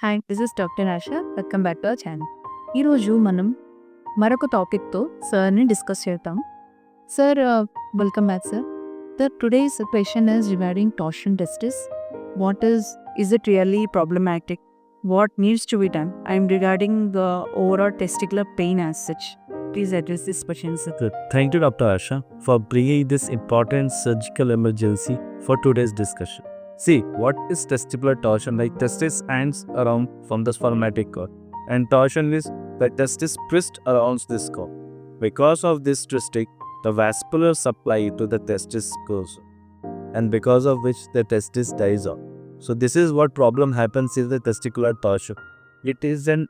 Hi, this is doctor ASHA. Welcome back to our channel. ఈరోజు మనం మరొక టాపిక్తో సార్ని డిస్కస్ చేద్దాం. Sir, welcome back sir. Today's question is regarding torsion testis. What is it really problematic? What needs to be done? I am regarding the overall testicular pain as such. Please address this question, sir. Good. Thank you, Dr. Asha, for bringing this important surgical emergency for today's discussion. See, what is testicular torsion? Like testis hangs around from the spermatic cord, and torsion is the testis twist around this cord. Because of this twisting, the vascular supply to the testis goes, and because of which the testis dies off. So this is what problem happens in the testicular torsion. It is an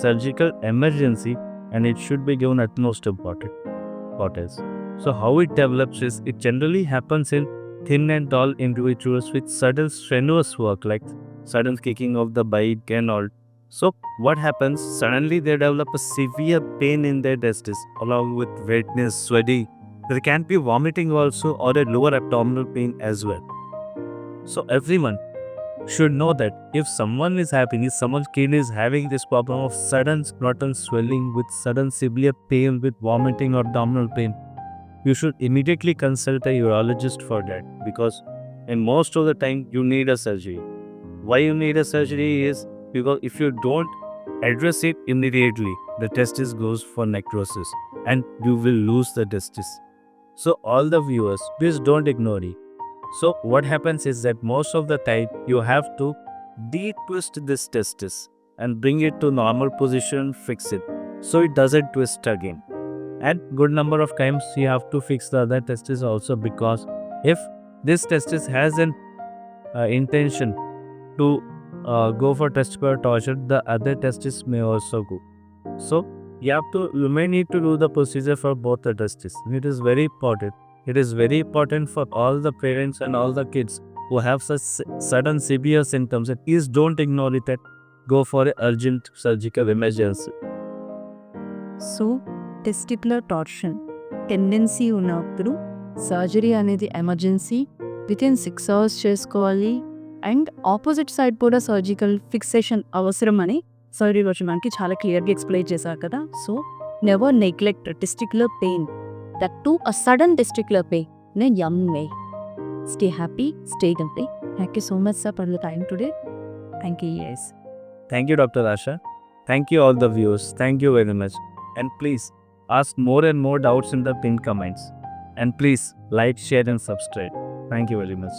surgical emergency, and it should be given utmost importance. So how it develops is, it generally happens in thin and tall individuals with sudden strenuous work, like sudden kicking of the bike and all. So what happens, suddenly they develop a severe pain in their testis along with wetness, sweating. There can be vomiting also, or a lower abdominal pain as well. So everyone should know that if someone's kid is having this problem of sudden scrotal swelling with sudden severe pain with vomiting or abdominal pain, you should immediately consult a urologist for that, because in most of the time you need a surgery. Why you need a surgery is because if you don't address it immediately, the testis goes for necrosis and you will lose the testis. So all the viewers, please don't ignore it. So what happens is that most of the time you have to de-twist this testis and bring it to normal position, fix it so it doesn't twist again. And good number of times you have to fix the other testis also, because if this testis has an intention to go for testicular torsion, the other testis may also go. So you may need to do the procedure for both the testis. It is very important. It is very important for all the parents and all the kids who have such sudden severe symptoms. And please don't ignore it and go for an urgent surgical emergency. So testicular torsion tendency ఉన్నప్పుడు surgery అనేది emergency, within 6 hours చేసుకోవాలి. And opposite side కూడా surgical fixation అవసరం అని sir ఈరోజు మనకి చాలా క్లియర్గా ఎక్స్ప్లెయిన్ చేశారు కదా. So never neglect testicular pain, that to a sudden testicular pain in a young way. Stay happy, stay healthy. Thank you so much sir for the time today. Thank you. Yes. Thank you, Dr. Asha. Thank you all the viewers. Thank you very much. And please ask more and more doubts in the pinned comments. And please like, share and subscribe. Thank you very much.